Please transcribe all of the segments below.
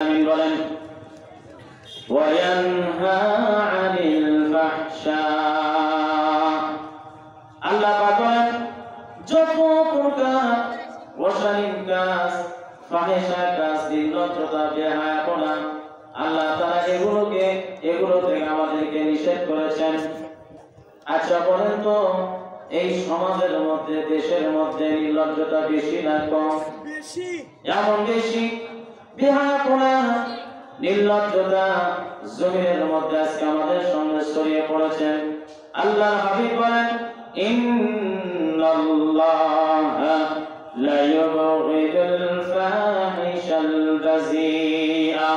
বলেন ওয়ায়ানহা আনিল ফাহশা। আল্লাহ পাক বলেন যত প্রকার অশালীন কাজ, ফাহিশা কাজ, নির্লজ্জতা, বেহায়াপনা, আল্লাহ তাআলা এগুলো থেকে আমাদেরকে নিষেধ করেছেন। আচ্ছা বলেন তো, এই সমাজের মধ্যে, দেশের মধ্যে নির্লজ্জতা বেশি না কম? বেশি। এমন বেশি বেহায়াপনা, নির্লজ্জতা জমিনের মধ্যে আজকে আমাদের সঙ্গে ছড়িয়ে পড়েছে। আল্লাহর হাবিব বলেন ইন্নাল্লাহা লা ইউবগিদুল ফাহিশাল বাযিআ।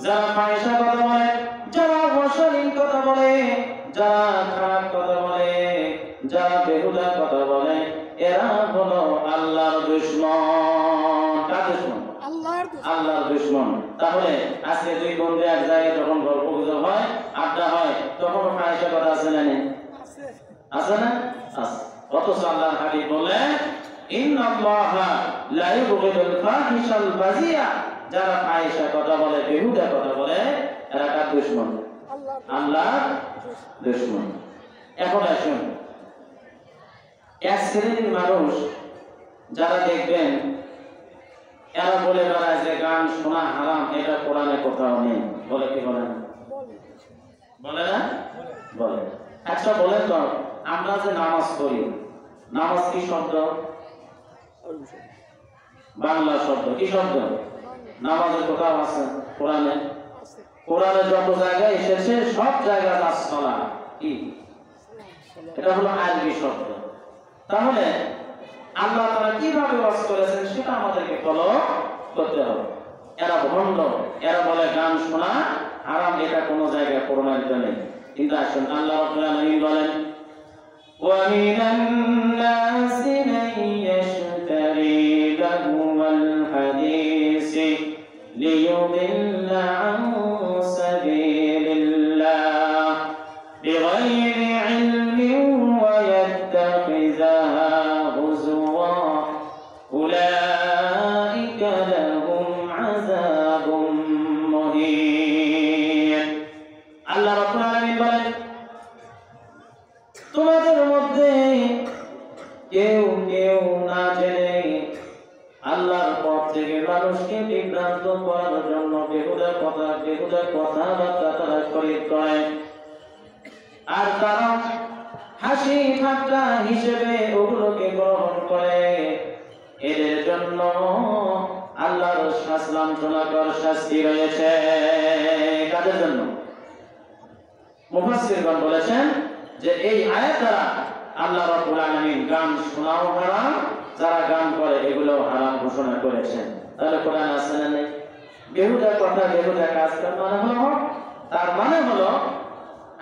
যারা ফাহিশা কথা বলে, যারা অশালীন কথা বলে, যারা খারাপ কথা বলে, যারা বেহুদা কথা বলে, এরা হলো আল্লাহর দুশমন। কার দুশমন? আল্লাহর দুশমন। তাহলে আজকে দুই বন্ধু এক জায়গায় যখন গল্প গুজব হয়, আড্ডা হয়, তখন ফাহিশা কথা আছে না? আছে না? আছে। অথচ আল্লাহর হাবিব বললেন ইন্নাল্লাহা লা ইউবগিদুল ফাহিশাল বাযিআ। যারা ফাহিশা কথা বলে, বেহুদা কথা বলে, এরা কার দুশমন? আল্লাহর দুশমন। এখন আসুন, এক শ্রেণীর মানুষ যারা দেখবেন এরা বলে বেড়ায় যে গান শোনা হারাম, এটা কোরআনে কোথাও নেই। বলে কি বলে না? বলে না? বলে। আচ্ছা বলেন তো, আমরা যে নামাজ পড়ি, নামাজ কি শব্দ? বাংলা শব্দ। কি শব্দ? নামাজের কোথাও আছে কোরআনে? কোরআনে যত জায়গায় এসেছে সব জায়গায় আসসালা কি? এটা হলো আরবি শব্দ। তাহলে আল্লাহ তাআলা কিভাবে ওয়াজ করেছেন সেটা আমাদেরকে ফলো করতে হবে। এরা ভণ্ড, এরা বলে গান শোনা হারাম, এটা কোনো জায়গায় প্রমাণিত নেই। কিন্তু আসুন, আল্লাহ রাব্বুল আলামিন বলেন ওয়া মিনান নাসি মান ইয়াশতারি লাহুল হাদিস লিয়ুদিল্লা আন সাবিলিল্লাহ বিগাইরি ইলমিন ওয়া ইয়াত্তাখিযাহা উলাইকা লাহুম আযাবুম মুহিন। আল্লাহ রাব্বুল আলামিন বলেন তোমাদের মধ্যে কেউ না জেনে আল্লাহর পথ থেকে মানুষকে বিভ্রান্ত করার জন্য বেহুদা কথাবার্তা তারা শরীক করে, আর তারা হাসি ঠাট্টা হিসেবে ওগুলোকে গ্রহণ করে। এদের জন্য আল্লাহর লাঞ্ছনাকর শাস্তি রয়েছে। কাদের জন্য? মুফাসসিরগণ বলেছেন যে এই আয়াত দ্বারা আল্লাহ রাব্বুল আলামিন গান শোনাও হারাম, যারা গান করে এগুলো হারাম ঘোষণা করেছেন। তাহলে কোরআন আছে না নেই? বেহুদা কথা, বেহুদা কাজ তার মানে হলো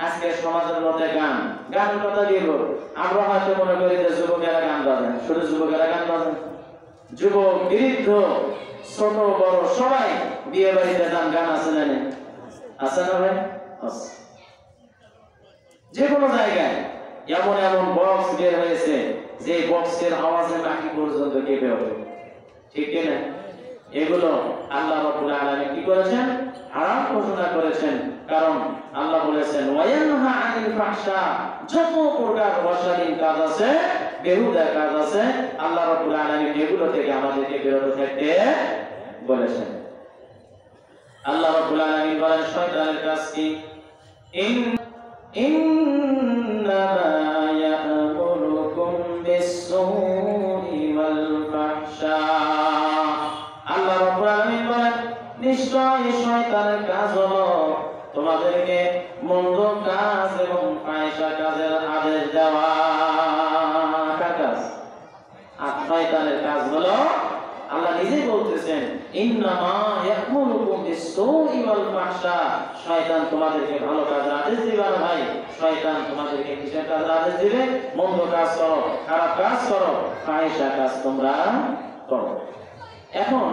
আজকে সমাজের মধ্যে গান কথা দিব। আমরা হয়তো মনে করি যে যুবকেরা গান বাজেন, শুধু যুবকেরা গান বাজেন। যুবক, বৃদ্ধ, ছোট বড় সবাই বিয়ে বাড়িতে যান, গান আছে না নেই? আছে না ভাই? আছে। যে কোনো জায়গায় এমন এমন বক্স বের হয়েছে যে বক্সের আওয়াজে নাকি পর্যন্ত কেঁপে ওঠে, ঠিক কিনা? এগুলো আল্লাহ রাব্বুল আলামিন কি করেছেন? হারাম ঘোষণা করেছেন। কারণ আল্লাহ বলেছেন ওয়ায়ানহা আনিল ফাহশা। যত প্রকার অশালীন কাজ আছে, বেহুদা কাজ আছে, আল্লাহ রাব্বুল আলামিন এগুলো থেকে আমাদেরকে বিরত থাকতে বলেছেন। আল্লাহ রাব্বুল আলামিন বলেন শয়তানের কাজ কি? ইন্নামা ইয়া'মুরুকুম বিস-সূই ওয়াল ফাহশা। আল্লাহ রাব্বুল আলামিন বলেন নিশ্চয় শয়তানের কাজ হলো তোমাদেরকে মন্দ কাজ এবং ফাহিশা কাজের আদেশ দেওয়া। কার কাজ? আর শয়তানের কাজ হলো, আল্লাহ নিজেই বলতেছেন ইন্নামা ইয়া'মুরুকুম বিস-সূই ওয়াল ফাহশা। শয়তান তোমাদেরকে ভালো কাজের আদেশ দিবে না ভাই। শয়তান তোমাদেরকে কিসের কাজের আদেশ দিবে? মন্দ কাজ করো, খারাপ কাজ করো, ফাহিশা কাজ তোমরা করো। এখন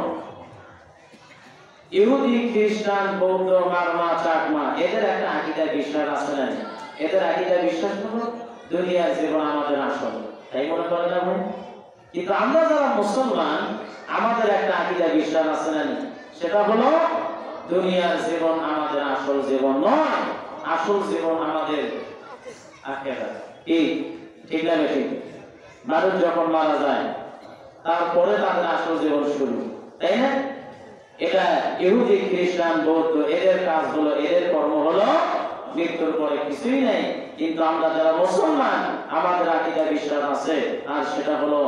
ইহুদি, খ্রিস্টান, বৌদ্ধ, মারমা, চাকমা, এদের একটা আকীদা বিশ্বাস আছে না? এদের আকীদা বিশ্বাস হলো দুনিয়ার জীবন আমাদের আসল, তাই মনে করে না ভাই? কিন্তু আমরা যারা মুসলমান, আমাদের একটা আকীদা বিশ্বাস আছে না? সেটা হলো দুনিয়ার জীবন আমাদের আসল জীবন নয়, আসল জীবন আমাদের আখিরাত। কি ঠিক না বেঠিক? মানুষ যখন মারা যায় তারপরে তাদের আসল জীবন শুরু, তাই না? এটা ইহুদি, খ্রিস্টান, বৌদ্ধ এদের কাজ হলো, এদের কর্ম হলো মৃত্যুর পরে কিছুই নেই। কিন্তু আমরা যারা মুসলমান আমাদের আকীদা বিশ্বাস আছে, আর সেটা হলো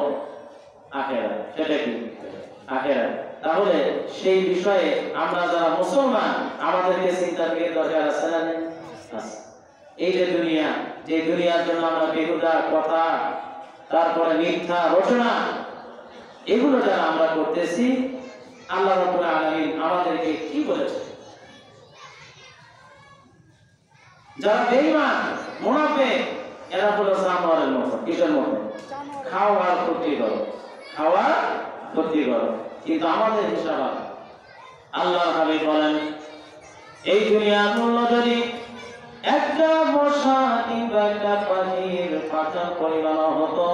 আখিরাত। সেটা কি? আখিরাত। তাহলে সেই বিষয়ে আমরা যারা মুসলমান আমাদেরকে চিন্তা করার দরকার আছে না? আছে। এই যে দুনিয়া, যে দুনিয়ার জন্য আমরা বেহুদা কথা, তারপরে মিথ্যা রচনা, এগুলো যারা আমরা করতেছি, আল্লাহ রাব্বুল আলামিন আমাদেরকে কি বলেছে? যারা বেঈমান, মুনাফিক, এরা হলো জানোয়ারের মতো। কিসের মতো? খাওয়ার ক্ষতি করো, খাওয়ার ক্ষতি করো। কিন্তু আমাদের হিসাব আল্লাহর হাবিব বলেন, এই দুনিয়ার মূল্য যদি একটা মশা কিংবা একটা পাখির পাচার পরিমাণ হতো,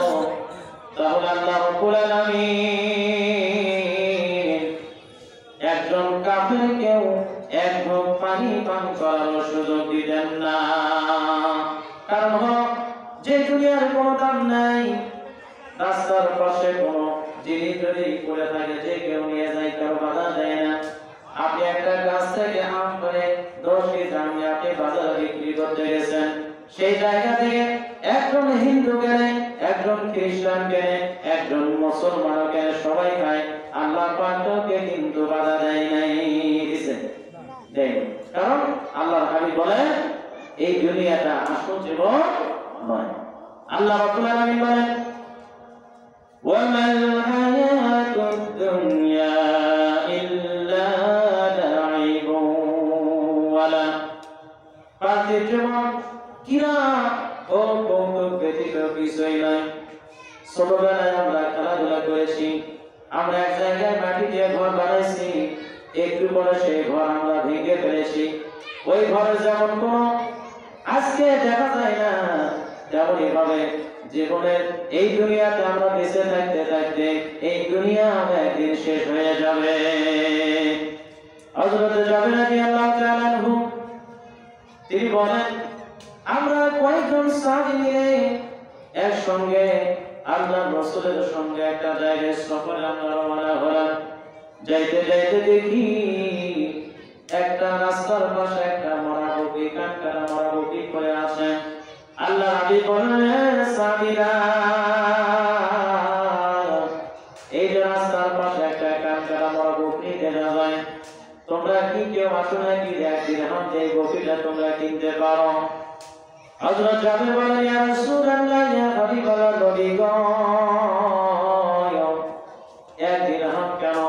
তাহলে আল্লাহ রাব্বুল আলামিন একজন কাফেরকেও এক ঢোক পানি পান করার সুযোগ দিতেন না। কারণ হলো, যে দুনিয়ার কোনো দাম নাই, রাস্তার পাশে কোনো জিনিস যদি পড়ে থাকে, যে কেউ নিয়ে যায়, কেউ বাধা দেয় না। আপনি একটা গাছ থেকে আম করে 10 কেজি আম আপনি বাজারে বিক্রি করতে গেছেন, সেই জায়গা থেকে একজন হিন্দু কেনে, একজন খ্রিস্টান কেনে, একজন মুসলমান কেনে, সবাই খায়। আল্লাহ পাককে কিন্তু বাধা দেয় নাই, দিয়েছে? দেয়। কারণ আল্লাহর হাবিব বলেন, এই দুনিয়াটা আসল জীবন নয়। আল্লাহ রাব্বুল আলামিন বলেন, ওয়ামাল হায়াতুদ দুনিয়া ইল্লা লাইবুন ওয়ালা, পার্থিব জীবন কিরা ও কৌতুক ব্যতীত কিছুই নয়। ছোটবেলায় আমরা খেলাধুলা করেছি, আমরা এক জায়গায় মাটি দিয়ে ঘর বানাইছি, একটু পরে সেই ঘর আমরা ভেঙে ফেলেছি। ওই ঘরে যেমন কোনো আজকে দেখা যায় না, তেমনই ভাবে জীবনের এই দুনিয়াতে আমরা বেঁচে থাকতে থাকতে এই দুনিয়া একদিন শেষ হয়ে যাবে। হযরত জাবের রাদিয়াল্লাহু তাআলা আনহু তিনি বলেন, আমরা কয়েকজন সাহাবী মিলে একসঙ্গে আল্লাহর রাসূলের সঙ্গে একটা জায়গায় সফরে আমরা রওনা হলাম। যাইতে যাইতে দেখি একটা রাস্তার পাশে একটা মরা বকরি, কানকাটা মরা বকরি পড়ে আছে। আল্লাহ হাবিব বললেন, সাহাবীরা, এই যে রাস্তার পাশে একটা কানকাটা মরা বকরি দেখা যায়, তোমরা কি কেউ আসো নাকি 1 দিরহাম দিয়ে বকরিটা তোমরা কিনতে পারো? হযরত জাবের বলেন, ইয়া রাসূলুল্লাহ, ইয়া হাবিবাল্লাহ, নবী গো, 1 দিরহাম কেন?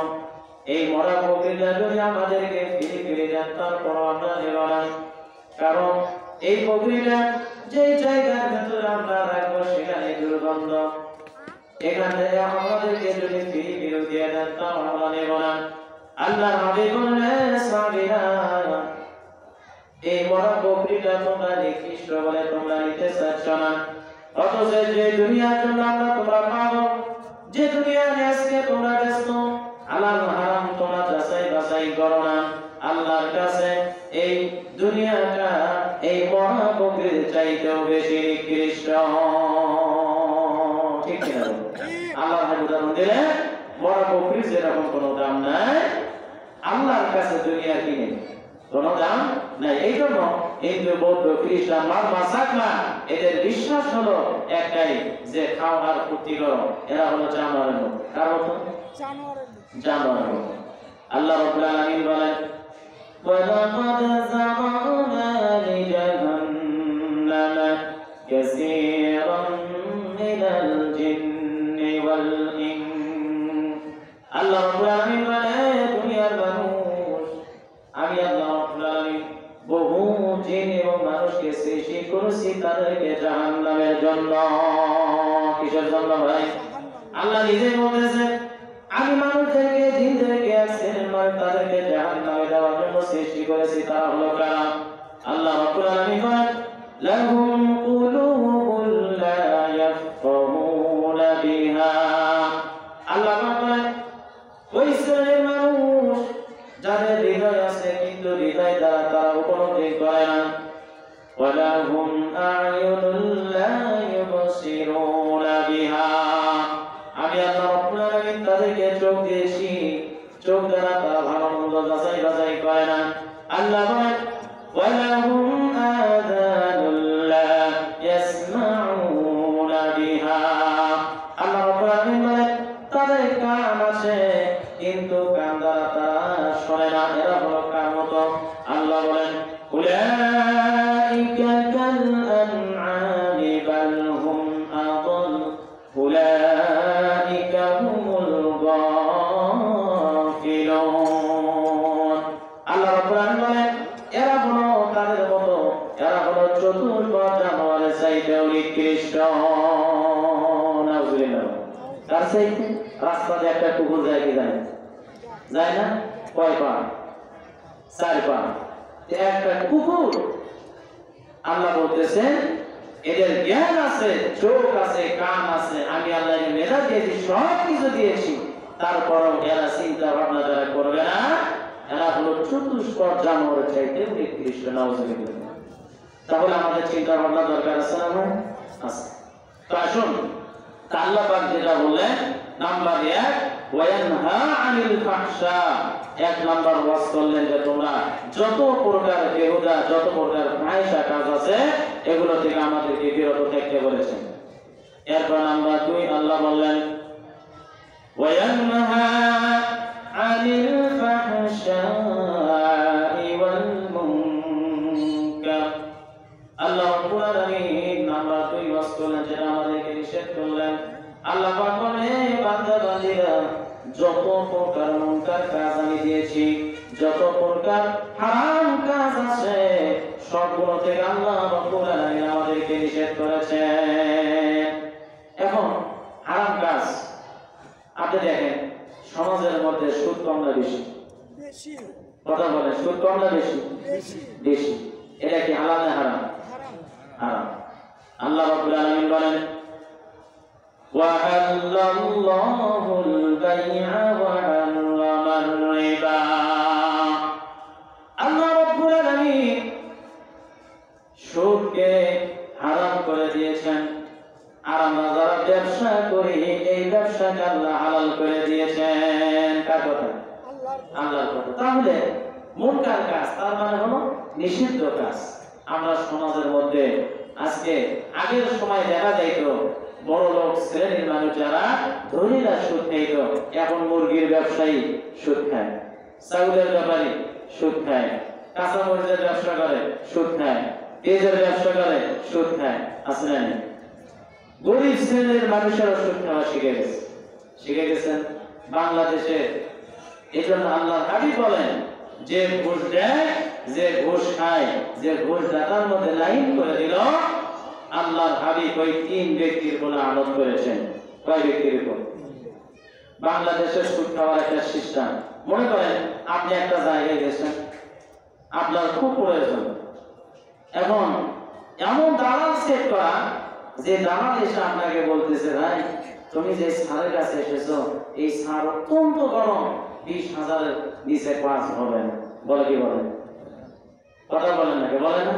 এই মরা বকরিটা যদি আমাদেরকে ফিরে দেন তারপর আমরা নেব না। কারণ এই বকরিটা যে জায়গার ভেতরে আমরা রাখবো সেখানে দুর্গন্ধ, এখানে আমাদেরকে যদি ফিরে দিয়ে দেন তাও আমরা নেব না। আল্লাহ হাবিব বললেন, সাহাবীরা, এই মরা বকরিটা তোমরা নিকৃষ্ট বলে তোমরা নিতে চাচ্ছ না, অথচ যে দুনিয়ার জন্য আমরা তোমরা পাবো, যে দুনিয়া আজকে তোমরা ব্যস্ত, হালাল হারাম তোমরা যাচাই বাছাই করো না, আল্লাহর কাছে এই দুনিয়াটা এই মরা বকরির চাইতেও বেশি নিকৃষ্ট। ঠিক কিনা? আল্লাহ উদাহরণ দিলেন, মরা বকরির যেরকম কোনো দাম নাই, আল্লাহর কাছে দুনিয়া কিনে কোনো দাম নাই। এই জন্য হিন্দু, বৌদ্ধ, খ্রিস্টান, মারমা, চাকমা এদের বিশ্বাস হলো একটাই, যে খাওয়ার ক্ষতি করো, এরা হলো জানোয়ারের মতো। কার মতো? জানোয়ারের মতো। আল্লাহ রাব্বুল আলামিন বলেন, ওয়ালাকাদ যারানা লিজাহান্নামা কাসীরাম মিনাল জিন্নি ওয়াল ইনস। আল্লাহ রাব্বুল আলামিন বলেন, দুনিয়ার মানুষ, আমি আল্লাহ রাব্বুল আলামিন বহু জিন এবং মানুষকে সৃষ্টি করেছি তাদেরকে জাহান্নামের জন্য। কিসের জন্য ভাই? আল্লাহ নিজেই বলতেছেন, আমি মানুষদেরকে, জিনদেরকে এক শ্রেণীর মানুষ তাদেরকে জাহান্নামে দেওয়ার জন্য সৃষ্টি করেছি। তারা হলো কারা? আল্লাহ রাব্বুল আলামিন বলেন, লাহুম কুলুবুন লা ইয়াফকাহুনা বিহা। আল্লাহ বলেন, ওই শ্রেণীর মানুষ যাদের হৃদয় আছে বিদায় দ্বারা তারা উপলব্ধি করে না। ওয়ালাহুম আ'য়ুনুন লা ইউবসিরুনা বিহা, আমি আল্লাহ রাব্বুল আলামিন তাদেরকে চোখ দিয়েছি, চোখ দ্বারা তারা ভালো মন্দ যাচাই বাছাই করে না। আল্লাহ বলেন ওয়ালাহুম আযানুন লা ইয়াসমাউনা বিহা, আল্লাহ রাব্বুল আলামিন বলেন তাদের কান আছে কিন্তু কান দ্বারা তারা শোনে না, এরা হলো কার মতো। আল্লাহ বলেন উলাইকা কাল আনআমি বাল হুম আদাল উলাইকা হুমুল গাফিলুন। আল্লাহ রাব্বুল আলামিন বলেন এরা হলো তাদের মতো, এরা হলো চতুষ্পদ জানোয়ারের চাইতেও নিকৃষ্ট। নাউজুবিল্লাহ। তার চাইতে রাস্তা দিয়ে একটা কুকুর যায় কি যায়? যায় না? কয় পা? 4 পা। একটা কুকুর, আল্লাহ বলতেছেন এদের জ্ঞান আছে, চোখ আছে, কান আছে, আমি আল্লাহ মেধা দিয়েছি, সব কিছু দিয়েছি, তারপরও এরা চিন্তা ভাবনা যারা করবে না, এরা হলো চতুষ্পদ জানোয়ারের চাইতে নিকৃষ্ট। নাউজুবিল্লাহ। তাহলে আমাদের চিন্তা ভাবনা দরকার আছে না ভাই? আছে। তো আসুন আল্লাহ পাক যেটা বললেন নাম্বার 1 ওয়ায়ানহা আনিল ফাহশা, 1 নাম্বার ওয়াজ করলেন যে তোমরা যত প্রকার বেহুদা, যত প্রকার ফাহিশা কাজ আছে এগুলো থেকে আমাদেরকে বিরত থাকতে বলেছেন। এরপর নাম্বার 2 আল্লাহ বললেন ওয়ায়ানহা আনিল ফাহশা ওয়াল মুনকার, আল্লাহ রাব্বুল আলামিন নাম্বার 2 ওয়াজ করলেন যেটা আমাদেরকে নিষেধ করলেন। আল্লাহ পাক বলেন বান্দা বান্দীরা যত প্রকার মুনকার কাজ আমি দিয়েছি, যত প্রকার হারাম কাজ আছে সবগুলো থেকে আল্লাহ রাব্বুল আলামিন আমাদেরকে নিষেধ করেছেন। এখন হারাম কাজ আপনি দেখেন সমাজের মধ্যে সুদ কম না বেশি? কথা বলেন, সুদ কম না বেশি? বেশি। এটা কি হালাল না হারাম? হারাম। আল্লাহ রাব্বুল আলামিন বলেন وَأَحَلَّ اللَّهُ الْبَيْعَ وَحَرَّمَ الرِّبَا, আল্লাহ রাব্বুল আলামিন সুদকে হারাম করে দিয়েছেন, আর আমরা যারা ব্যবসা করি এই ব্যবসাকে আল্লাহ হালাল করে দিয়েছেন। কার কথা? আল্লাহর কথা। তাহলে মুনকার কাজ তার মানে হলো নিষিদ্ধ কাজ। আমরা সমাজের মধ্যে আজকে আগের সময় দেখা যাইতো বড় লোক শ্রেণীর মানুষ যারা ধনীরা সুদ খাইত, এখন মুরগির ব্যবসায়ী সুদ খায়, চাউলের ব্যাপারী সুদ খায়, কাঁচামরিচের ব্যবসা করে সুদ খায়, পেঁয়াজের ব্যবসা করে সুদ খায়। আছে না? গরিব শ্রেণীর মানুষেরা সুদ খাওয়া শিখে গেছেন বাংলাদেশে। এই জন্য আল্লাহ হাবিব বলেন যে ঘুষ দেয়, যে ঘুষ খায়, যে ঘুষ দাতার মধ্যে লাইন করে দিল, আল্লাহর হাবিব ওই 3 ব্যক্তির কোন আনত করেছেন। কয় ব্যক্তির উপর? বাংলাদেশের সুদ খাওয়ার একটা সিস্টেম। মনে করেন আপনি একটা জায়গায় গেছেন, আপনার খুব প্রয়োজন, এখন এমন দালাল সেট করা যে দালাল এসে আপনাকে বলতেছে ভাই তুমি যে সারের কাছে এসেছো এই সার অত্যন্ত গরম, 20,000-এর নিচে কাজ হবে না। বলে কি বলেন? কথা বলেন নাকি? বলে না?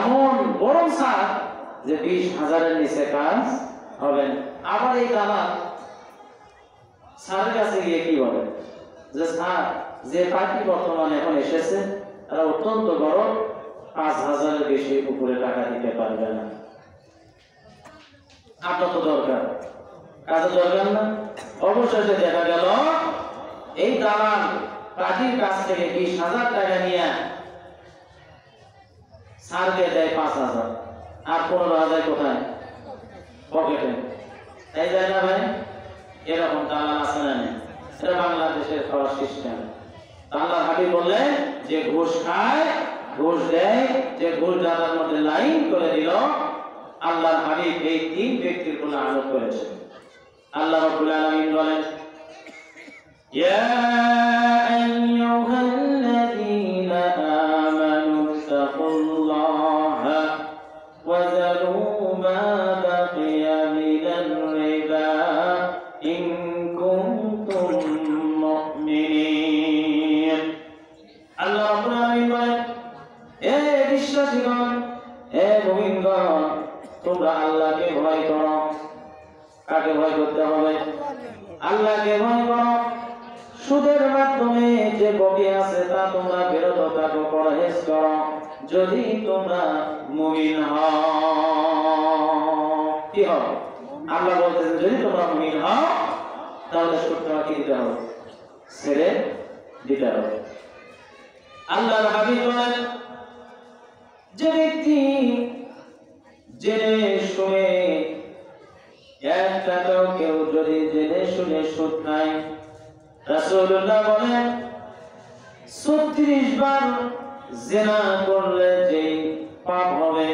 এমন গরম সার যে 20,000-এর নিচে কাজ হবে না। আবার এই দালাল সারের কাছে গিয়ে কি বলে যে স্যার যে পার্টি বর্তমানে এখন এসেছে তারা অত্যন্ত গরম, 5,000-এর বেশি উপরে টাকা দিতে পারবে না। আপনার তো দরকার, কাজে দরকার না? অবশেষে দেখা গেল এই দালাল পার্টির কাছ থেকে 20,000 টাকা নিয়ে সারকে দেয় 5,000, আর 15,000 কোথায়? পকেটে। তাই যায় না ভাই? এরকম দালাল আছে না? এটা বাংলাদেশের খাওয়ার সিস্টেম। আল্লাহ হাবিব বললেন যে ঘুষ খায়, ঘুষ দেয়, যে ঘুষ দাতার মধ্যে লাইন করে দিল, আল্লাহ হাবিব এই 3 ব্যক্তির কোন আনত করেছে। আল্লাহ রাব্বুল আলামিন বলেন ইয়া আইয়ুহাল্লাযীনা আমানু তাকুল্লাহা ওয়া যারু মা বাকিয়া মিনার রিবা ইন কুনতুম মুমিনিন। আল্লাহ রাব্বুল আলামিন বলেন, এ বিশ্বাসীগণ, এ মুমিনগণ, তোমরা আল্লাহকে ভয় করো। কাকে ভয় করতে হবে? আল্লাহকে ভয় করো। সুদের মাধ্যমে যে বকেয়া আছে তা তোমরা বিরত থাকো, পরহেজ করো, যদি তোমরা মুমিন হও। কি হবে? আল্লাহ বলতেছেন যদি তোমরা মুমিন হও তাহলে সুদ খাওয়া কি দিতে হবে? ছেড়ে দিতে হবে। আল্লাহর হাবিব বলেন, যে ব্যক্তি জেনে শুনে এক টাকাও কেউ যদি জেনে শুনে সুদ খায়, রাসূলুল্লাহ বলেন 36 বার জিনা করলে যে পাপ হবে,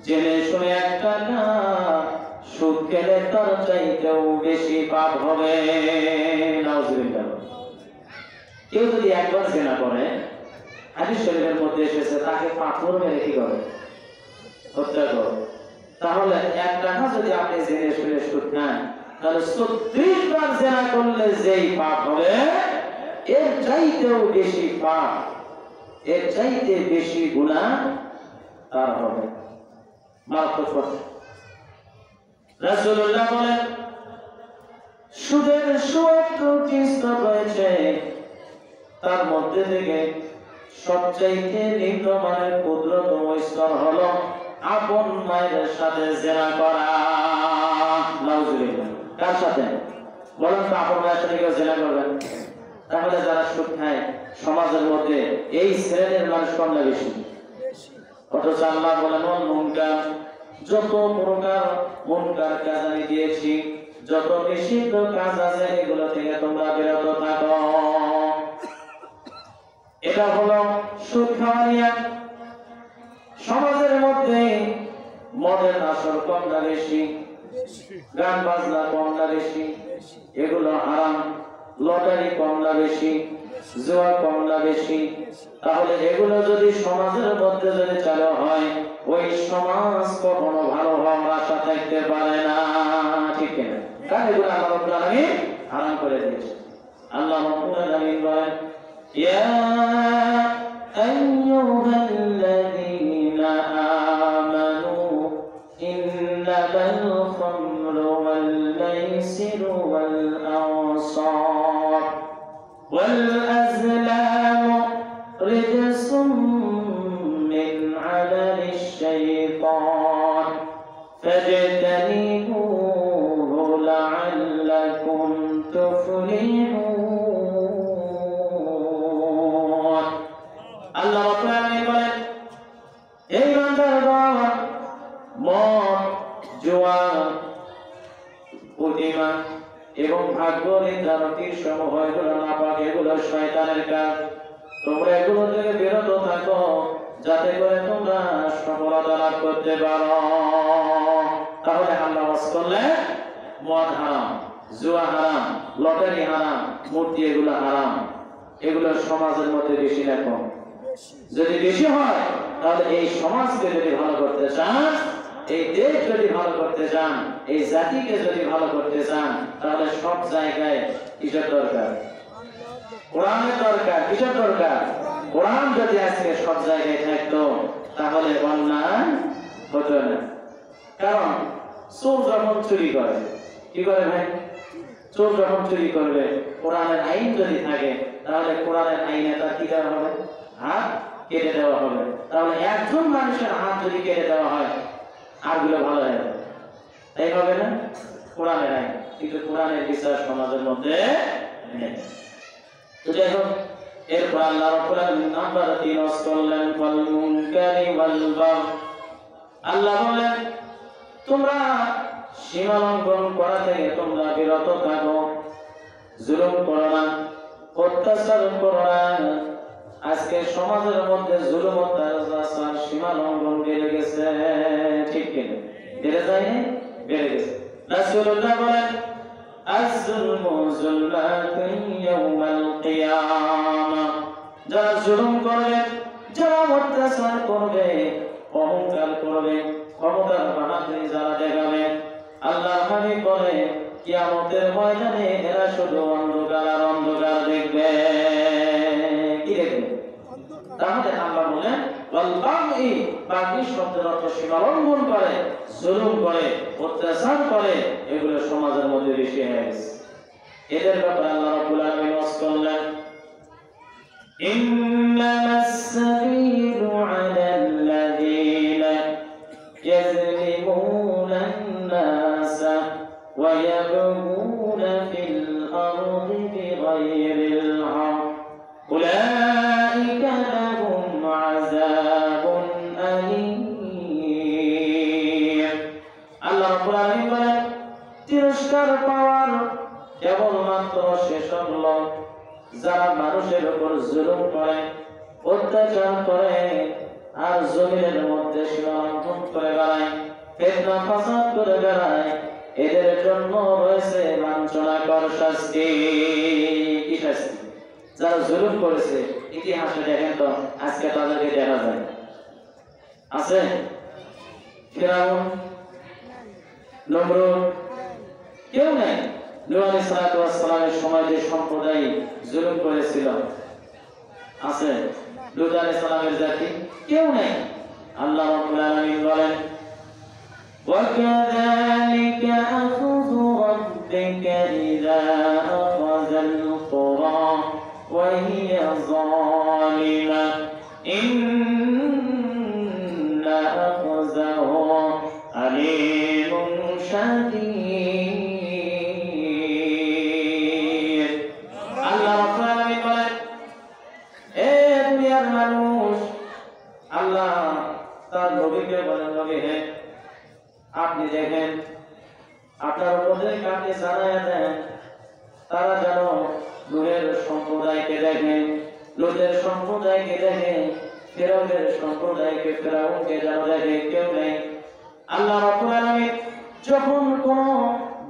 জেনে শুনে এক টাকা সুদ খেলে তার চাইতেও বেশি পাপ হবে। নাউজুবিল্লাহ। কেউ যদি একবার জিনা করে, হাদিস শরীফের মধ্যে এসেছে তাকে পাথর মেরে কি করে? হত্যা করে। তাহলে এক টাকা যদি আপনি জেনে শুনে সুদ খান, তাহলে 36 বার জিনা করলে যেই পাপ হবে, এর চাইতেও বেশি পাপ, এর চাইতে বেশি গুনাহ তার হবে। মারাত্মক কথা। রাসূলুল্লাহ বলেন, সুদের 70টি স্তর রয়েছে, তার মধ্যে থেকে সবচাইতে নিম্নমানের ক্ষুদ্রতম স্তর হলো আপন মায়ের সাথে জিনা করা। নাউজুবিল্লাহ। কার সাথে? বলেন তো, আপন মায়ের সাথে কেউ জিনা করবেন? তাহলে যারা সুদ খায় সমাজের মধ্যে এই শ্রেণীর মানুষ কম না বেশি? অথচ আল্লাহ বলেন, মুনকার, যত প্রকার মুনকার কাজ আমি দিয়েছি, যত নিষিদ্ধ কাজ আছে এগুলো থেকে তোমরা বিরত থাকো। এটা হলো সুদ খাওয়া নিয়ে। সমাজের মধ্যে মদের আসর কম না বেশি, গান বাজনা কম না বেশি, এগুলো হারাম। লটারি কম না বেশি, জুয়া কম না বেশি। তাহলে এগুলো যদি সমাজের মধ্যে যদি চালু হয়, ওই সমাজ কখনো ভালো হওয়ার আশা থাকতে পারে না। ঠিক না? কারণ এগুলো আল্লাহ রাব্বুল আলামিন হারাম করে দিয়েছে। আল্লাহ রাব্বুল আলামিন বলেন, ইয়া আইয়ুহাল্লাযীনা আমানু ইন্নামাল খামরু ওয়াল মাইসিরু ওয়াল আনসার ওয়াল আজলামু রিজসুম মিন আমালিশ শাইতান ফাজতানিবুহু লাআল্লাকুম তুফলিহুন। আল্লাহ রাব্বুল আলামিন বলেন, এই বান্দাগণ, মদ, জুয়া, প্রতিমা এবং ভাগ্য নির্ধারণী সমূহ এগুলো নাপাক, এগুলো শয়তানের কাজ। তোমরা এগুলো থেকে বিরত থাকো, যাতে করে তোমরা সফলতা লাভ করতে পারো। তাহলে আল্লাহ ওয়াজ করলে মদ হারাম, জুয়া হারাম, লটারি হারাম, মূর্তি এগুলো হারাম। এগুলো সমাজের মধ্যে বেশি না কম? যদি বেশি হয় তাহলে এই সমাজকে যদি ভালো করতে চান, এই দেশ যদি ভালো করতে চান, এই জাতিকে যদি ভালো করতে চান, তাহলে সব জায়গায় কিসের দরকার? কোরআনের দরকার। কিসের দরকার? কোরআন যদি আজকে সব জায়গায় থাকতো তাহলে অন্যায় হতো না। কারণ চোর যখন চুরি করে, কি করে ভাই? চোর যখন চুরি করবে, কোরআনের আইন যদি থাকে তাহলে কোরআনের আইনে তার কি দেওয়া হবে? হাত কেটে দেওয়া হবে। তাহলে একজন মানুষের হাত যদি কেটে দেওয়া হয়, আরগুলো ভালো হয়ে যাবে, তাই হবে না? কোরআনের আইন, কিন্তু কোরআনের বিচার সমাজের মধ্যে নেই। তো যাই হোক, এরপর আল্লাহ রাব্বুল আলামিন নাম্বার 3 ওয়াজ করলেন, ওয়াল মুনকারি ওয়াল বাগয়। আল্লাহ বলেন, তোমরা সীমা লঙ্ঘন করা থেকে তোমরা বিরত থাকো, জুলুম করো না, অত্যাচার করো না। আজকে সমাজের মধ্যে জুলুম অত্যাচার সীমা লঙ্ঘন বেড়ে গেছে। ঠিক কিনা? বেড়ে যায়নি? বেড়ে গেছে। রাসূলুল্লাহ বলেন, আয-যুলমু যুলমাতুন ইয়াওমাল কিয়ামাহ। যারা জুলুম করবে, যারা অত্যাচার করবে, অহংকার করবে, ক্ষমতার বাহাদুরি যারা দেখাবে, আল্লাহ হাবিব বলে কিয়ামতের ময়দানে এরা শুধু অন্ধকার আর অন্ধকার দেখবে। কি দেখবে? তাহলে আল্লাহ বলেন ওয়াল বাগি, বাগি শব্দের অর্থ সীমালঙ্ঘন করে, জুলুম করে, অত্যাচার করে, এগুলো সমাজের মধ্যে বেশি হয়ে গেছে। এদের ব্যাপারে আল্লাহ রাব্বুল আলামিন ওয়াজ করলেন ইন্নামাস সাবিলু আলাল্লাযীনা ইয়াযলিমুনা আন-নাসা ওয়া ইয়াবগুনা ফিল আরদি বিগাইরিল হক উলাইকা লাহুম আযাবুন আলীম। আল্লাহ রাব্বুল আলামিন বলেন তিরস্কার পাওয়ার কেবলমাত্র সেসব লোক যারা মানুষের উপর জুলুম করে, অত্যাচার করে, আর জমিনের মধ্যে সীমালঙ্ঘন করে বেড়ায়, ফিতনা ফাসাদ করে বেড়ায়, এদের জন্য রয়েছে লাঞ্ছনাকর শাস্তি। কি শাস্তি? যারা জুলুম করেছে, ইতিহাসে দেখেন তো আজকে তাদেরকে দেখা যায় আছে ফিরাউন, নমরুদ, কেউ নেই। নূহ আলাইহিস সালামের সময় যে সম্প্রদায় জুলুম করেছিল আছে, লূত আলাইহিস সালামের জাতি, কেউ নেই। আল্লাহ রাব্বুল আলামিন বলেন وَكَذَلِكَ أَخْذُ رَبِّكَ إِذَا أَخَذَ الْقُرَى وَهِيَ ظَالِمَةٌ إِنَّ أَخْذَهُ أَلِيمٌ شَدِيدٌ। আল্লাহ রাব্বুল আলামিন বলেন এ দুনিয়ার মানুষ, আল্লাহ তার নবীকে বলেন নবী হে আপনি দেখেন আপনার উপরে কাকে জানায়া দেন, তারা যেন নূহের সম্প্রদায়কে দেখেন, লূতের সম্প্রদায়কে দেখে, ফিরআউনের সম্প্রদায়কে, ফিরআউনকে যেন দেখে, কেউ নেই। আল্লাহ রাব্বুল আলামিন যখন কোন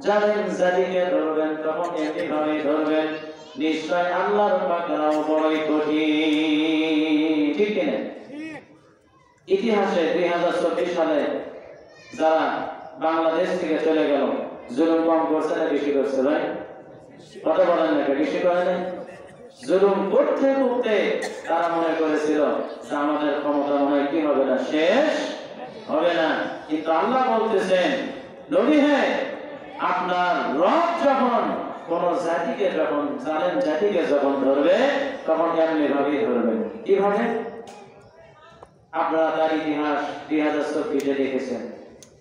জালেম জাতিকে ধরবেন তখন এমনিভাবে ধরবেন, নিশ্চয় আল্লাহর পাকড়াও বড়ই কঠিন। ঠিক কিনা? ইতিহাসে 2024 সালে যারা বাংলাদেশ থেকে চলে গেল, জুলুম কম করছে না বেশি করছে? ভাই কথা বলেন না, বেশি করে না? জুলুম করতে করতে তারা মনে করেছিল যে আমাদের ক্ষমতা মনে হয় কি হবে না, শেষ হবে না। কিন্তু আল্লাহ বলতেছেন নবী হে আপনার রব যখন কোন জাতিকে, যখন জালেম জাতিকে যখন ধরবে তখন এমনি ভাবেই ধরবে। কিভাবে? আপনারা তার ইতিহাস 2024 দেখেছেন।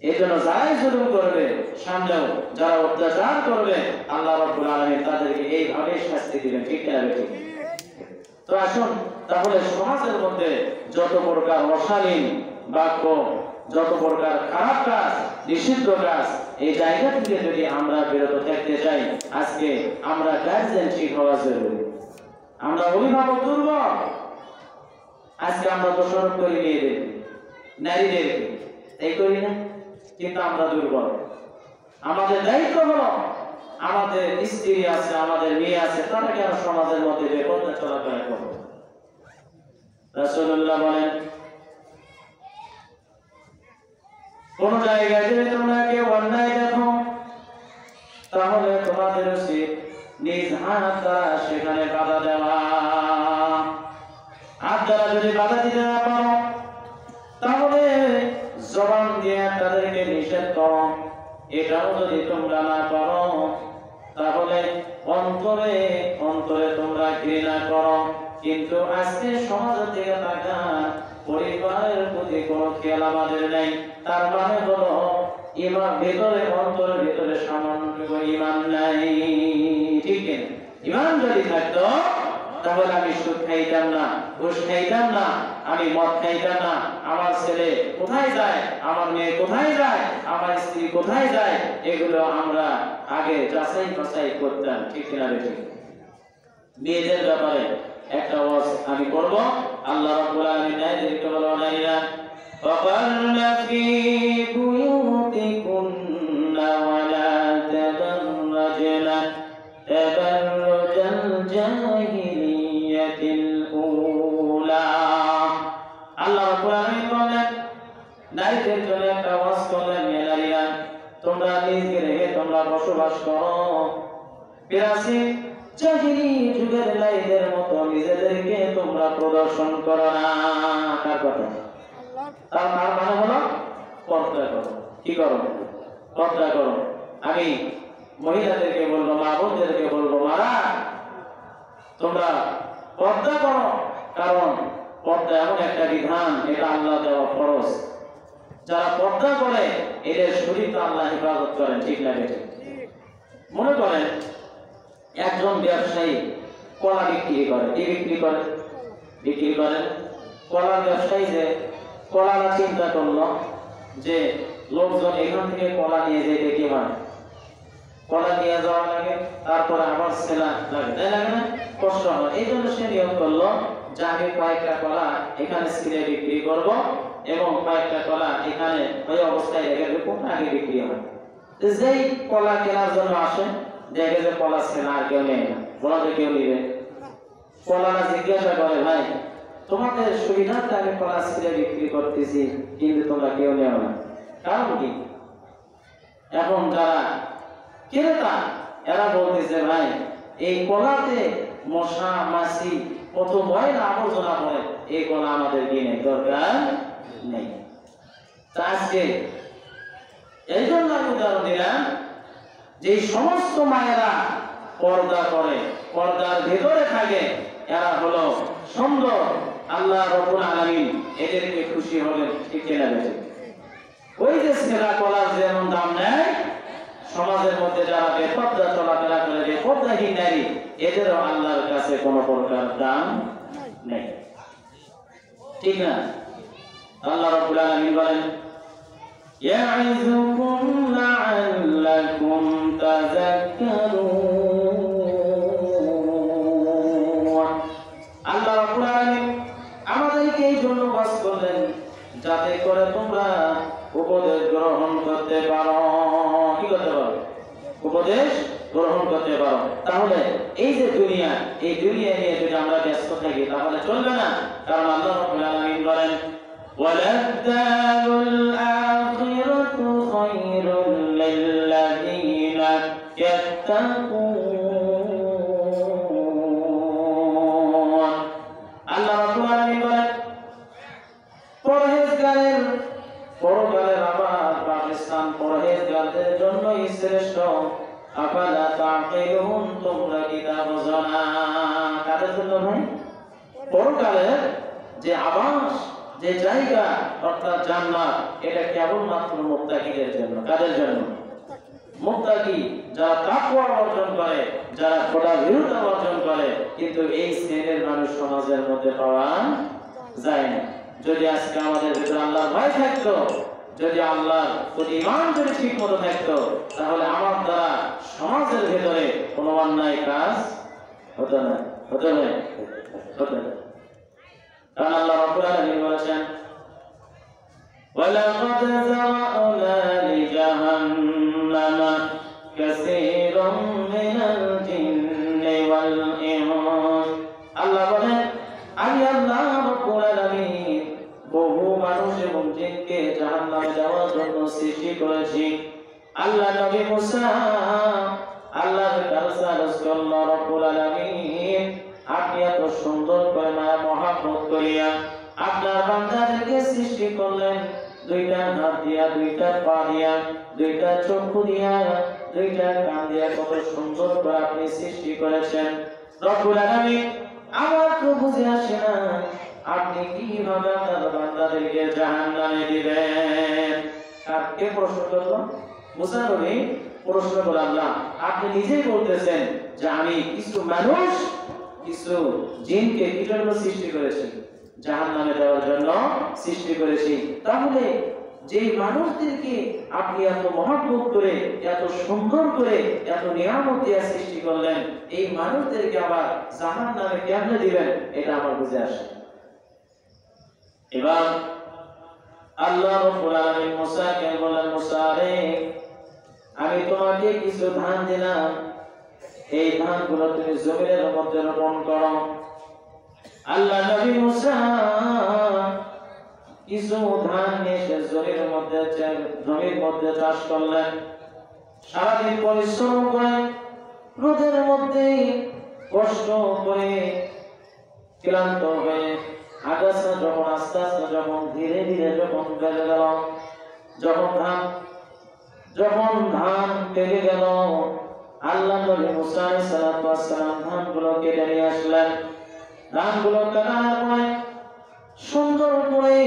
এই জন্য যারাই জুলুম করবে সামনেও যারা অত্যাচার করবে আল্লাহ রাব্বুল আলামিন তাদেরকে এইভাবে শাস্তি দিবেন। ঠিক না? ঠিক। তো আসুন তাহলে সমাজের মধ্যে যত প্রকার অশালীন বাক্য, যত প্রকার খারাপ কাজ, নিষিদ্ধ কাজ, এই জায়গা থেকে যদি আমরা বিরত থাকতে চাই, আজকে আমরা গার্জিয়ান ঠিক হওয়া জরুরি। আমরা অভিভাবক দুর্বল, আজকে আমরা দোষারোপ করি মেয়েদের, নারীদেরকে, এই করি না? কিন্তু আমরা দুর্বল। আমাদের দায়িত্ব হলো আমাদের স্ত্রী আছে, আমাদের মেয়ে আছে, তারা কেন সমাজের মধ্যে বেপরোয়া চলাফেরা করবে? রাসূলুল্লাহ বলেন কোন জায়গায় যদি তোমরা কেউ অন্যায় দেখো তাহলে তোমাদের উচিত নিজ হাত দ্বারা সেখানে বাধা দেওয়া। হাত দ্বারা যদি বাধা দিতে না পারো তাহলে জবান দিয়ে তাদেরকে নিষেধ করো। এটাও যদি তোমরা না পারো তাহলে অন্তরে অন্তরে তোমরা ঘৃণা করো। কিন্তু আজকে সমাজ থেকে তাকান, পরিবারের প্রতি কোনো খেয়াল আমাদের নেই। তার মানে হলো ইমান ভেতরে, অন্তরের ভেতরে সামান্য ইমান নাই। ঠিক না? ইমান যদি থাকতো তাহলে আমি সুদ খাইতাম না, ঘুষ খাইতাম না, আমি মদ খাইতাম না। আমার ছেলে কোথায় যায়, আমার মেয়ে কোথায় যায়, আমার স্ত্রী কোথায় যায়, এগুলো আমরা আগে যাচাই বাছাই করতাম। ঠিক না? ঠিক। মেয়েদের ব্যাপারে একটা ওয়াজ আমি করব। আল্লাহ রাব্বুল আলামিন নারীদেরকে বলেন ওয়াকারনা ফি বুয়ুতিকুন্না ওয়া লা তাবাররাজনা তাবাররুজাল জাহিলিয়াতিল উলা। আল্লাহ রাব্বুল আলামিন বলেন নারীদের জন্য একটা ওয়াজ করলেন, নারীরা তোমরা নিজ গৃহে তোমরা বসবাস করো, বিরাসি জাহিলি যুগের লাইদের মতো নিজেদেরকে তোমরা প্রদর্শন করো না। কার কথা? তার মানে হলো পর্দা করো। কি করো? পর্দা করো। আমি মহিলাদেরকে বলবো, মা বোনদেরকে বলবো, মারা তোমরা পর্দা করো, কারণ পর্দা এমন একটা বিধান, এটা আল্লাহ দেওয়া ফরজ। যারা পর্দা করে এদের শরীরটা আল্লাহ হেফাজত করেন। ঠিক না বেঠিক? মনে করেন একজন ব্যবসায়ী কলা বিক্রি করে। কি বিক্রি করে? বিক্রি করেন কলার ব্যবসায়ী। যে কলারা চিন্তা করলো যে লোকজন এখান থেকে কলা নিয়ে যেতে কি হয়, কলা নিয়ে যাওয়া লাগে, তারপরে আবার সেলা লাগে, তাই লাগে না? কষ্ট হয়। এই জন্য সে নিয়োগ করলো যে আমি কয়েকটা কলা এখানে ছিলে বিক্রি করব এবং কয়েকটা কলা এখানে ওই অবস্থায় রেখে দেবো, আগে বিক্রি হয়। যেই কলা কেনার জন্য আসে দেখে যে কলা সেনা আর কেউ নেই না, বলা যে কেউ নিবে। কলারা জিজ্ঞাসা করে, ভাই তোমাদের সুবিধার্থে আমি কলা ছিলে বিক্রি করতেছি, কিন্তু তোমরা কেউ নেও না, কারণ কি? এখন যারা ক্রেতা এরা বলতেছে, ভাই এই কলাতে মশা মাছি কত ময়লা আবর্জনা পড়ে, এই কলা আমাদের কিনে দরকার নেই। আজকে এই জন্য আমি উদাহরণ দিলাম যে সমস্ত মায়েরা পর্দা করে, পর্দার ভেতরে থাকে, এরা হলো সুন্দর। আল্লাহ রাব্বুল আলামিন এদেরকে খুশি হলেন। ঠিক না বেঠিক? ওই যে সেরা কলার যেমন দাম নেয়, সমাজের মধ্যে যারা বেপর্দা চলাফেরা করে, বেপর্দাহীন নারী, এদেরও আল্লাহর কাছে কোনো প্রকার দাম নেই। ঠিক না? আল্লাহ রাব্বুল আলামিন বলেন, ইয়াইযুকুম লাআল্লাকুম তাযাক্কারুন। আল্লাহ রাব্বুল আলামিন আমাদেরকে এই জন্য বাস করলেন যাতে করে তোমরা উপদেশ গ্রহণ করতে পারো। কি করতে পারো? উপদেশ গ্রহণ করতে পারো। তাহলে এই যে দুনিয়া, এই দুনিয়া নিয়ে যদি আমরা ব্যস্ত থাকি তাহলে চলবে না। কারণ আল্লাহ রাব্বুল আলামিন বলেন, ওয়ালাদ-দারুল আখিরাতু খায়রুল লিল্লাযীনা ইয়াত্তাকুন। আল্লাহ রাব্বুল আলামিন বলেন, পরহেজগারের পরকালের আবাদ পাকিস্তান পরহেজগারদের জন্যই শ্রেষ্ঠ। আফালা তাকিলুন, তোমরা কি তা বুঝো না? কাদের জন্য ভাই? পরকালের যে আবাস, যে জায়গা অর্থাৎ জান্নাত, এটা কেবলমাত্র মুত্তাকিদের জন্য। কাদের জন্য? মুত্তাকি, যারা তাকওয়া অর্জন করে, যারা খোদাভীরুতা অর্জন করে। কিন্তু এই শ্রেণীর মানুষ সমাজের মধ্যে পাওয়া যায় না। যদি আজকে আমাদের ভিতরে আল্লাহর ভয় থাকতো, যদি আল্লাহর প্রতি ঈমান যদি ঠিক মতো থাকতো, তাহলে আমার দ্বারা সমাজের ভিতরে কোনো অন্যায় কাজ হতো না। হতো না? হতো না। কারণ আল্লাহ রাব্বুল আলামিন বলেছেন, ওয়ালাকাদ যারা'না লিজাহান্নামা কাসীরাম মিনাল জিন্নি ওয়াল ইনস। আল্লাহ বলেন, আমি আল্লাহ রাব্বুল আলামিন বহু মানুষ এবং জিনকে জাহান্নামে যাওয়ার জন্য সৃষ্টি করেছি। আল্লাহ নবী মুসা আল্লাহর কাছে আরজ করল, রাব্বুল আলামিন আপনি এত সুন্দর করে মায়া মহব্বত করিয়া আপনার বান্দাদেরকে সৃষ্টি করলেন, দুইটা হাত দিয়া, দুইটা পা দিয়া, দুইটা চক্ষু দিয়া, দুইটা কান দিয়া, কত সুন্দর করে আপনি সৃষ্টি করেছেন। রব্বুল আলামিন আমার তো বুঝে আসে না আপনি কিভাবে আপনার বান্দাদেরকে জাহান্নামে দিবেন। কাকে প্রশ্ন করল? মুসা নবী প্রশ্ন করল, আল্লাহ আপনি নিজেই বলতেছেন যে আমি কিছু মানুষ, কিছু জিনকে কি জন্য সৃষ্টি করেছি? জাহান্নামে দেওয়ার জন্য সৃষ্টি করেছি। তাহলে যে মানুষদেরকে আপনি এত মহব্বত করে, এত সুন্দর করে, এত নিয়ামত দিয়ে সৃষ্টি করলেন, এই মানুষদেরকে আবার জাহান্নামে কেমনে দিবেন? এটা আমার বুঝে আসে। এবার আল্লাহ রাব্বুল আলামিন মুসাকে বলেন, মুসা রে, আমি তোমাকে কিছু ধান দিলাম, এই ধানগুলো তুমি জমিনের মধ্যে রোপণ করো। আল্লাহ নবী মুসা কিছু ধান নিয়ে জমির মধ্যে চাষ করলেন। সারাদিন পরিশ্রম করে রোদের মধ্যে কষ্ট করে ক্লান্ত হয়ে আগাছা যখন আস্তে আস্তে যখন ধীরে ধীরে যখন বেড়ে গেল, যখন ধান পেকে গেল, আল্লাহ নবী মুসা আলাইহিস সালাম ধানগুলো কেটে নিয়ে আসলেন। ধানগুলো কাটার পরে সুন্দর করে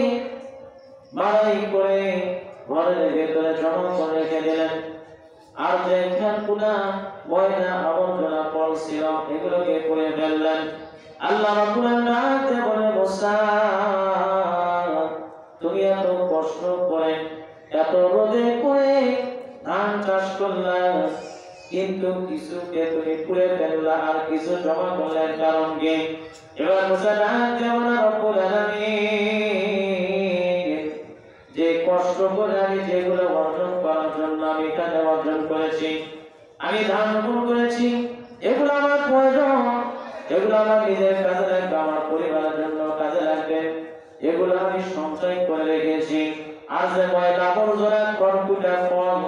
বাড়াই করে ঘরের ভেতরে জমা করে রেখে দিলেন। আর যে ধানগুলা ময়লা আবর্জনা পড়ছিল এগুলোকে পুড়ে ফেললেন। আল্লাহ রাব্বুল আলামিন বলে, মুসা তুমি এত কষ্ট করে এত রোদে করে ধান চাষ করলা, কিন্তু কিছুকে তুমি পুড়ে ফেললা আর কিছু জমা করলেন কারণ কি? এবার মুসা কেমন রব্বুল আলামিন যে কষ্ট করে আমি যেগুলো অর্জন করার জন্য আমি এখানে অর্জন করেছি, আমি ধান রোপণ করেছি, এগুলো আমার প্রয়োজন, এগুলো আমার নিজের কাজে লাগবে, আমার পরিবারের জন্য কাজে লাগবে, এগুলো আমি সঞ্চয় করে রেখেছি। আর যে ময়লা আবর্জনা খড়কুটা ফল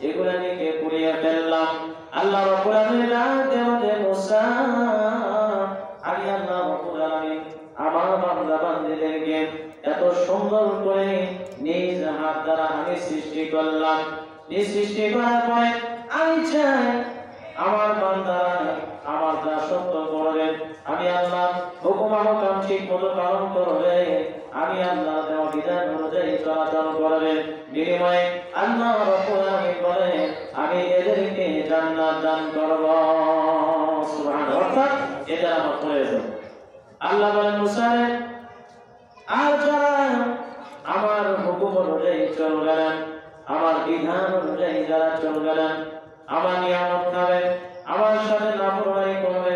এগুলো নিয়ে পুড়িয়ে ফেললাম। আল্লাহ রাব্বুল আলামিন বলে, মুসা আমি আল্লাহ রাব্বুল আলামিন আমার বান্দা বান্দীদেরকে এত সুন্দর করে নিজ হাত দ্বারা আমি সৃষ্টি করলাম। নিজ সৃষ্টি করার পরে আমি চাই আমার বান্দারা আমার দাসত্ব করবে, আমি আল্লাহ হুকুম আহকাম ঠিক মতো পালন করবে, আমি আল্লাহ দেওয়া বিধান অনুযায়ী চলাচল করবে। বিনিময়ে আল্লাহ রাব্বুল আলামিন বলে, আমি এদেরকে জান্নাত দান করব। সুবহানাল্লাহ। অর্থাৎ এটা আমার প্রয়োজন। আল্লাহ বলেন, মুসা আর যারা আমার হুকুম অনুযায়ী চলবে না, আমার বিধান অনুযায়ী যারা চলবে না, আমার নিয়ামত খাবে, আমার সাথে নাফরমানি করবে,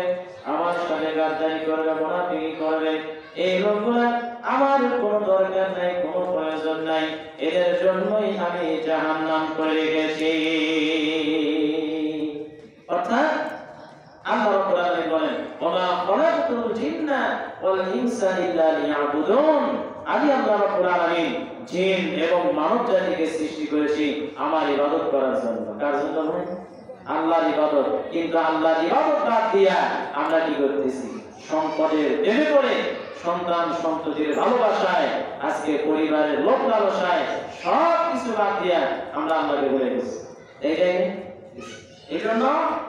আমার সাথে গাদ্দারি করবে, মুনাফিকি করবে, এই লোকগুলা আমার কোনো দরকার নাই, কোনো প্রয়োজন নাই, এদের জন্যই আমি জাহান্নাম করে রেখেছি। অর্থাৎ আল্লাহ রাব্বুল আলামিন বলেন, ওমা খালাকতুল জিন্না ওয়াল ইনসা ইল্লা লিয়াবুদুন, আমি আল্লাহ রাব্বুল আলামিন জিন এবং মানব জাতিকে সৃষ্টি করেছি আমার ইবাদত করার জন্য। কার জন্য? আল্লাহর ইবাদত। কিন্তু আল্লাহর ইবাদত বাদ দিয়া আমরা কি করতেছি? সম্পদের প্রেমে পড়ে, সন্তান সন্ততির ভালোবাসায়, আজকে পরিবারের লোক লালসায় সব কিছু বাদ দিয়া আমরা আল্লাহকে ভুলে গেছি। এইটাই এই জন্য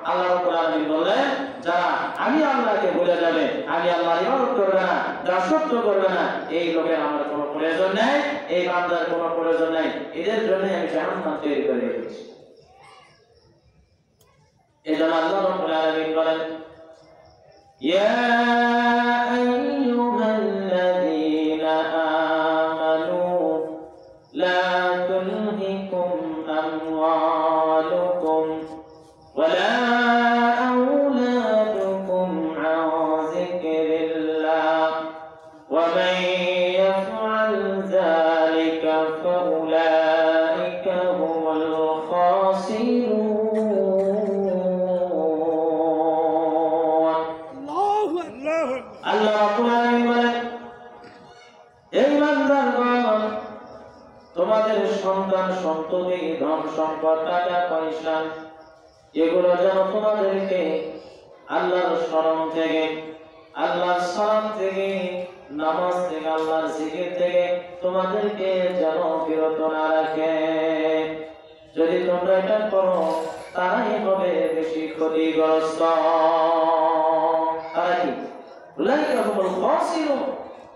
আল্লাহ রাব্বুল আলামিন বললেন, যারা আমি আল্লাহকে ভুলে যাবে, আমি আল্লাহর ইবাদত করবে না, দাসত্ব করবে না, এই লোকের আমার কোনো প্রয়োজন নেই, এই বান্দার কোনো প্রয়োজন নেই, এদের জন্য আমি জাহান্নাম তৈরি করে রেখেছি। এজন্য আল্লাহ রাব্বুল আলামিন বলেন, ইয়া আইয়ুহাল্লাযীনা আমানু লা তুলহিকুম আমওয়ালুকুম ওয়ালা আওলাদুকুম আন যিকরিল্লাহ ওয়া মান ইয়াফআল যালিকা ফাউলাইকা হুমুল খাসিরুন। আল্লাহ রাব্বুল আলামিন বলেন, এই বান্দাগণ, তোমাদের সন্তান সন্ততি ধন সম্পদ টাকা পয়সা এগুলো যেন তোমাদেরকে আল্লাহর স্মরণ থেকে, আল্লাহর সালাম থেকে, নামাজ থেকে, আল্লাহর জিকির থেকে তোমাদেরকে যেন বিরত না রাখে। যদি তোমরা এটা করো তারাই হবে বেশি ক্ষতিগ্রস্ত। তারা কি?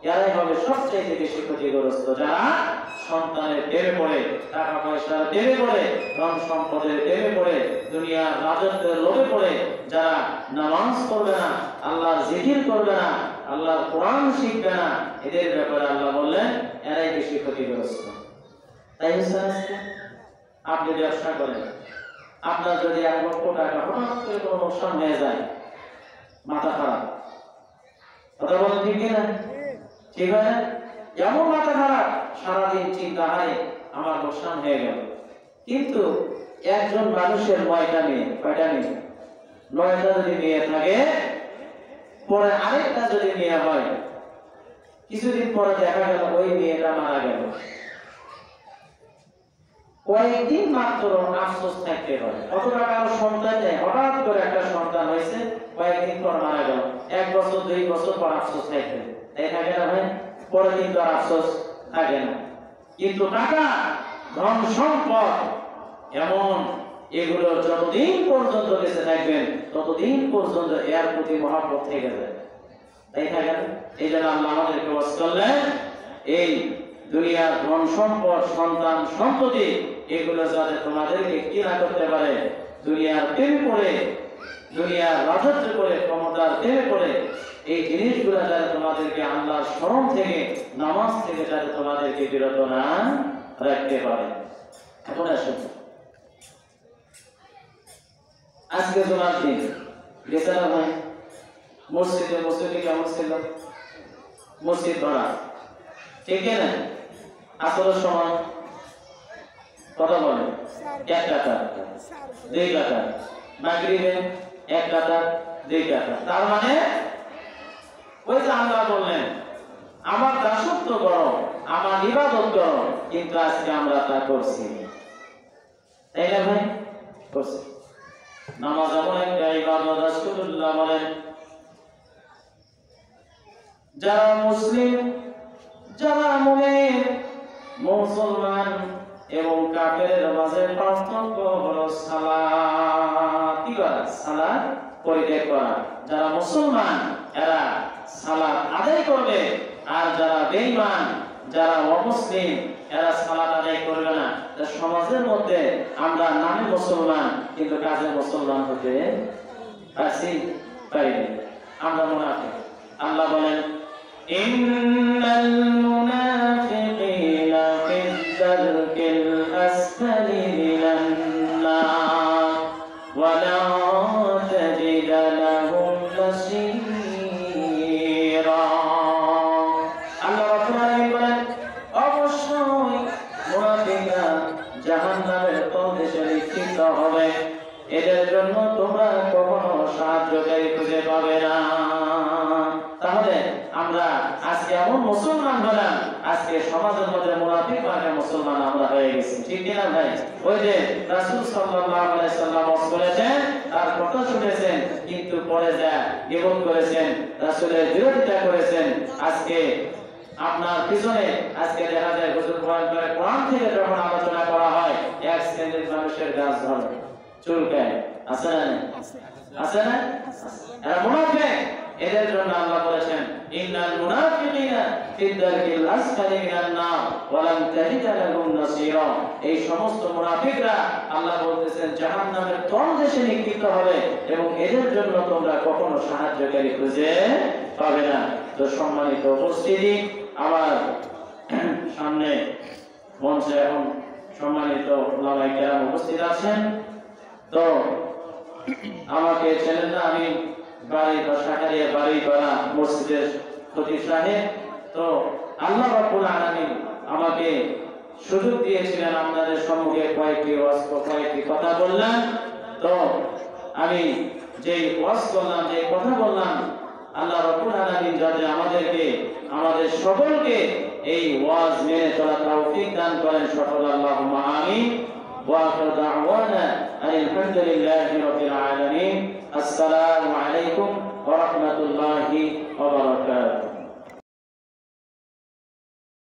এরাই হবে সবচেয়ে বেশি ক্ষতিগ্রস্ত, যারা সন্তানের প্রেমে পড়ে, টাকা পয়সার প্রেমে পড়ে, ধন সম্পদের প্রেমে পড়ে, দুনিয়ার রাজত্বের লোভে পড়ে, যারা নামাজ পড়বে না, আল্লাহর জিকির করবে না, আল্লাহর কোরআন শিখবে না, এদের ব্যাপারে আল্লাহ বললেন এরাই বেশি ক্ষতিগ্রস্ত। তাই আপনি ব্যবসা করেন, আপনার যদি 1 লক্ষ টাকা হঠাৎ করে কোনো লোকসান হয়ে যায়, মাথা খারাপ। কথা বলেন ঠিক কিনা? ঠিক হয় না? এমন মাথা খারাপ, সারাদিন চিন্তা হয় আমার লোকসান হয়ে গেল। কিন্তু একজন মানুষের 9টা মেয়ে, কয়টা মেয়ে? 9টা যদি মেয়ে থাকে, পরে আরেকটা যদি মেয়ে হয়, কিছুদিন পরে দেখা গেল ওই মেয়েটা মারা গেল। কয়েকদিন মাত্র আফসোস থাকতে পারে। কত টাকা সন্তান নেই, হঠাৎ করে একটা সন্তান হয়েছে, কয়েকদিন পর মারা গেল, 1 বছর 2 বছর পর আফসোস থাকবে, তাই থাকে না ভাই? পরে কিন্তু আর আফসোস থাকে না। কিন্তু টাকা, ধন সম্পদ এমন, এগুলো যতদিন পর্যন্ত বেঁচে থাকবেন ততদিন পর্যন্ত এর প্রতি মহব্বত থেকে যাবে, তাই থাকে না? এই জন্য আল্লাহ আমাদেরকে ওয়াজ করলেন, এই দুনিয়ার ধন সম্পদ, সন্তান সম্পত্তি, এগুলো যাতে তোমাদেরকে কি না করতে পারে, দুনিয়ার প্রেমে পড়ে, দুনিয়ার রাজত্ব করে, ক্ষমতার প্রেমে পড়ে, এই জিনিসগুলো যাতে তোমাদেরকে আল্লাহর স্মরণ থেকে, নামাজ থেকে যাতে তোমাদেরকে বিরত না রাখতে পারে। এখন আসুন, আজকে জুমার দিন গেছে না ভাই? মসজিদে কেমন ছিল? মসজিদ ভরা, ঠিক না? আসরের সময় কথা বলে 1 কাতার 2 কাতার, মাগরিবে 1 কাতার 2 কাতার। তার মানে ওই যে আল্লাহ বললেন, আমার দাসত্ব করো, আমার ইবাদত করো, কিন্তু আজকে আমরা তা করছি, তাই না ভাই? করছি। নামাজ এমন একটা ইবাদত, রাসূলুল্লাহ বলেন, যারা মুসলিম, যারা মুমিন, মুসলমান এবং কাফেরের মাঝে পার্থক্য হলো সালাত। কি করা? সালাত পরিত্যাগ করা। যারা মুসলমান এরা সালাত আদায় করবে, আর যারা বেঈমান, যারা অমুসলিম, এরা সালাত আদায় করবে না। সমাজের মধ্যে আমরা নামে মুসলমান কিন্তু কাজে মুসলমান হতে পারিনি, আমরা মুনাফিক। আল্লাহ বলেন, ইন্নাল মুনাফিকিনা ফিদ-দারকিল আসফালি মিনান নার ওয়া লা তাজিদ লাহুম নাসীরা। আল্লাহ রাব্বুল আলামিন বলেন, অবশ্যই মুনাফিকরা জাহান্নামের তলদেশে নিক্ষিপ্ত হবে, এদের জন্য তোমরা কখনো সাহায্যকারী খুঁজে পাবে না। তাহলে আমরা আজকে এমন মুসলমান হলাম, আজকে সমাজের মধ্যে মুনাফিক মানে মুসলমান আমরা হয়ে গেছি, ঠিক কিনা ভাই? ওই যে রাসূল সাল্লাল্লাহু আলাইহি সাল্লাম বলেছেন, তার কথা শুনেছেন, কিন্তু পরে যা গীবত করেছেন, রাসূলের বিরোধিতা করেছেন। আজকে আপনার পিছনে আজকে দেখা যায় হুজুর কোরআন থেকে যখন আলোচনা করা হয়, এক শ্রেণীর মানুষের গাছ ধরে, চুলকায়, আছে না? আছে না? এরা মুনাফিক। এদের জন্য আল্লাহ বলেছেন, ইন্নাল মুনাফিকিনা ফিদ-দারকিল আসফালি মিনান নার ওয়া লান তাজিদ লাহুম নাসীরা। এই সমস্ত মুনাফিকরা আল্লাহ বলতেছেন জাহান্নামের তলদেশে নিক্ষিপ্ত হবে এবং এদের জন্য তোমরা কখনো সাহায্যকারী খুঁজে পাবে না। তো সম্মানিত উপস্থিতি, আমার সামনে মঞ্চে এখন সম্মানিত ওলামায়ে কেরাম উপস্থিত আছেন। তো আমাকে ছেলেন না, আমি বাড়ি বা শাখারিয়া বাড়ি করা মসজিদের খতিব সাহেব। তো আল্লাহ রাব্বুল আলামিন আমাকে সুযোগ দিয়েছিলেন আপনাদের সম্মুখে কয়েকটি কথা বললাম। তো আমি যেই ওয়াজ করলাম, যে কথা বললাম, আল্লাহ রাব্বুল আলামিন যাতে আমাদেরকে, আমাদের সকলকে এই ওয়াজ মেনে চলার তৌফিক দান করেন, সকল আল্লাহুম্মা আমিন। ওয়া আখিরু দাওয়ানা আলহামদুলিল্লাহি রাব্বিল আলামিন। আসসালামু আলাইকুম ওয়া রাহমাতুল্লাহি ওয়া বারাকাতুহু।